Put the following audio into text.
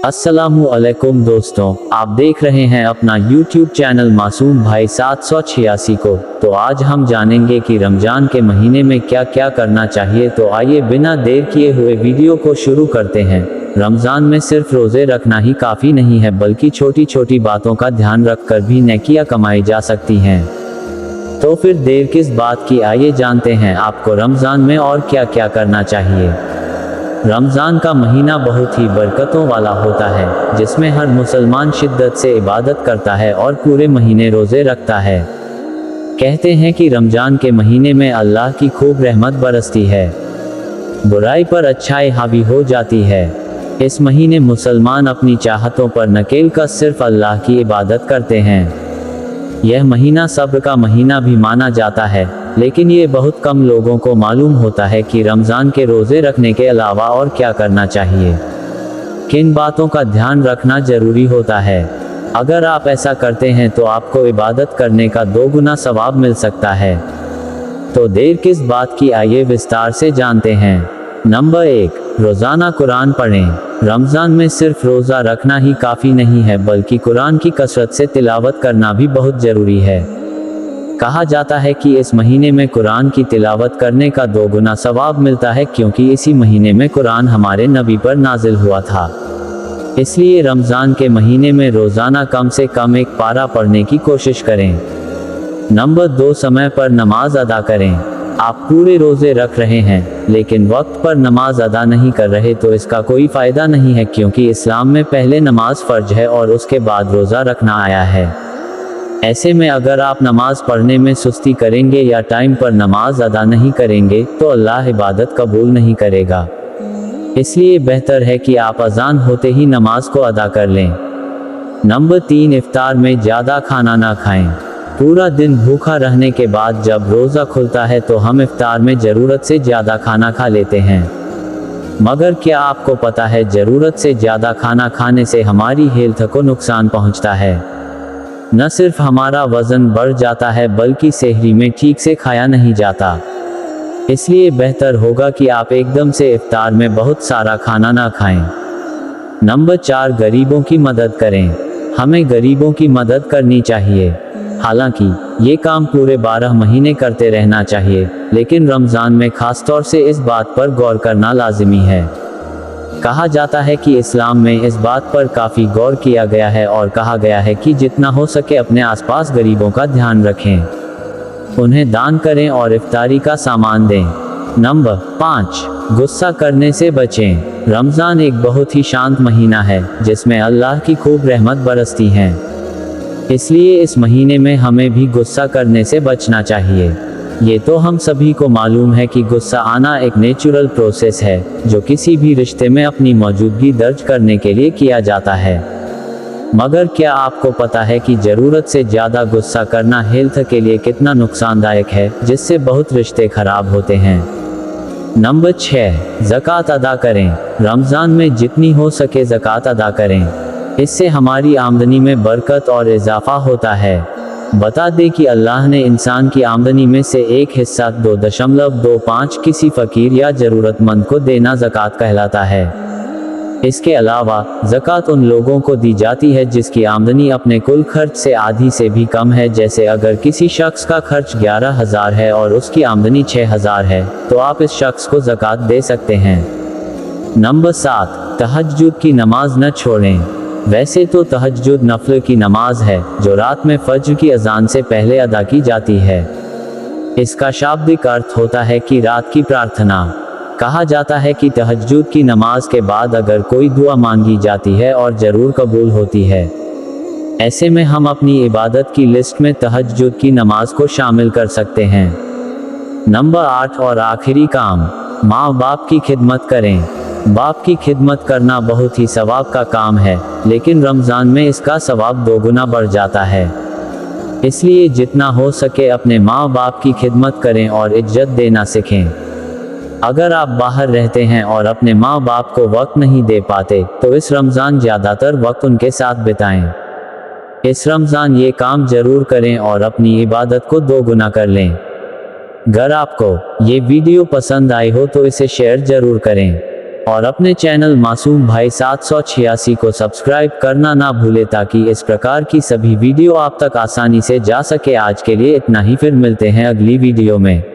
अस्सलामु अलैकुम दोस्तों, आप देख रहे हैं अपना YouTube चैनल मासूम भाई 786 को। तो आज हम जानेंगे कि रमजान के महीने में क्या क्या करना चाहिए। तो आइए बिना देर किए हुए वीडियो को शुरू करते हैं। रमजान में सिर्फ रोजे रखना ही काफ़ी नहीं है, बल्कि छोटी छोटी बातों का ध्यान रखकर भी नेकियां कमाई जा सकती हैं। तो फिर देर किस बात की, आइए जानते हैं आपको रमजान में और क्या क्या करना चाहिए। रमज़ान का महीना बहुत ही बरकतों वाला होता है, जिसमें हर मुसलमान शिद्दत से इबादत करता है और पूरे महीने रोज़े रखता है। कहते हैं कि रमज़ान के महीने में अल्लाह की खूब रहमत बरसती है, बुराई पर अच्छाई हावी हो जाती है। इस महीने मुसलमान अपनी चाहतों पर नकेल कर सिर्फ अल्लाह की इबादत करते हैं। यह महीना सब्र का महीना भी माना जाता है, लेकिन ये बहुत कम लोगों को मालूम होता है कि रमज़ान के रोज़े रखने के अलावा और क्या करना चाहिए, किन बातों का ध्यान रखना जरूरी होता है। अगर आप ऐसा करते हैं तो आपको इबादत करने का 2 गुना सवाब मिल सकता है। तो देर किस बात की, आइए विस्तार से जानते हैं। नंबर 1, रोज़ाना कुरान पढ़ें। रमज़ान में सिर्फ रोज़ा रखना ही काफ़ी नहीं है, बल्कि कुरान की कसरत से तिलावत करना भी बहुत ज़रूरी है। कहा जाता है कि इस महीने में कुरान की तिलावत करने का 2 गुना सवाब मिलता है, क्योंकि इसी महीने में कुरान हमारे नबी पर नाजिल हुआ था। इसलिए रमज़ान के महीने में रोज़ाना कम से कम 1 पारा पढ़ने की कोशिश करें। नंबर 2, समय पर नमाज अदा करें। आप पूरे रोज़े रख रहे हैं, लेकिन वक्त पर नमाज अदा नहीं कर रहे तो इसका कोई फ़ायदा नहीं है, क्योंकि इस्लाम में पहले नमाज फ़र्ज है और उसके बाद रोज़ा रखना आया है। ऐसे में अगर आप नमाज पढ़ने में सुस्ती करेंगे या टाइम पर नमाज अदा नहीं करेंगे तो अल्लाह इबादत कबूल नहीं करेगा। इसलिए बेहतर है कि आप अजान होते ही नमाज को अदा कर लें। नंबर 3, इफ्तार में ज़्यादा खाना ना खाएं। पूरा दिन भूखा रहने के बाद जब रोज़ा खुलता है तो हम इफ्तार में ज़रूरत से ज़्यादा खाना खा लेते हैं। मगर क्या आपको पता है, ज़रूरत से ज़्यादा खाना खाने से हमारी हेल्थ को नुकसान पहुंचता है। न सिर्फ हमारा वज़न बढ़ जाता है, बल्कि सेहरी में ठीक से खाया नहीं जाता। इसलिए बेहतर होगा कि आप एकदम से इफ्तार में बहुत सारा खाना ना खाएं। नंबर 4, गरीबों की मदद करें। हमें गरीबों की मदद करनी चाहिए। हालांकि ये काम पूरे 12 महीने करते रहना चाहिए, लेकिन रमज़ान में खासतौर से इस बात पर गौर करना लाजिमी है। कहा जाता है कि इस्लाम में इस बात पर काफ़ी गौर किया गया है और कहा गया है कि जितना हो सके अपने आसपास गरीबों का ध्यान रखें, उन्हें दान करें और इफ्तारी का सामान दें। नंबर 5, गुस्सा करने से बचें। रमज़ान एक बहुत ही शांत महीना है, जिसमें अल्लाह की खूब रहमत बरसती है। इसलिए इस महीने में हमें भी गुस्सा करने से बचना चाहिए। ये तो हम सभी को मालूम है कि गुस्सा आना एक नेचुरल प्रोसेस है, जो किसी भी रिश्ते में अपनी मौजूदगी दर्ज करने के लिए किया जाता है। मगर क्या आपको पता है कि ज़रूरत से ज़्यादा गुस्सा करना हेल्थ के लिए कितना नुकसानदायक है, जिससे बहुत रिश्ते खराब होते हैं। नंबर 6, ज़कात अदा करें। रमज़ान में जितनी हो सके ज़कात अदा करें। इससे हमारी आमदनी में बरकत और इजाफा होता है। बता दें कि अल्लाह ने इंसान की आमदनी में से एक हिस्सा 2.25 किसी फ़कीर या ज़रूरतमंद को देना ज़कात कहलाता है। इसके अलावा ज़कात उन लोगों को दी जाती है जिसकी आमदनी अपने कुल खर्च से आधी से भी कम है। जैसे अगर किसी शख्स का खर्च 11,000 है और उसकी आमदनी 6,000 है, तो आप इस शख्स को ज़कात दे सकते हैं। नंबर 7, तहज्जुद की नमाज न छोड़ें। वैसे तो तहज्जुद नफल की नमाज है, जो रात में फज्र की अजान से पहले अदा की जाती है। इसका शाब्दिक अर्थ होता है कि रात की प्रार्थना। कहा जाता है कि तहज्जुद की नमाज के बाद अगर कोई दुआ मांगी जाती है और ज़रूर कबूल होती है। ऐसे में हम अपनी इबादत की लिस्ट में तहज्जुद की नमाज को शामिल कर सकते हैं। नंबर 8 और आखिरी काम, माँ बाप की खिदमत करें। बाप की खिदमत करना बहुत ही सवाब का काम है, लेकिन रमज़ान में इसका सवाब 2 गुना बढ़ जाता है। इसलिए जितना हो सके अपने माँ बाप की खिदमत करें और इज्जत देना सीखें। अगर आप बाहर रहते हैं और अपने माँ बाप को वक्त नहीं दे पाते, तो इस रमज़ान ज़्यादातर वक्त उनके साथ बिताएं। इस रमज़ान ये काम ज़रूर करें और अपनी इबादत को 2 गुना कर लें। अगर आपको ये वीडियो पसंद आई हो तो इसे शेयर ज़रूर करें। और अपने चैनल मासूम भाई 786 को सब्सक्राइब करना ना भूले ताकि इस प्रकार की सभी वीडियो आप तक आसानी से जा सके। आज के लिए इतना ही, फिर मिलते हैं अगली वीडियो में।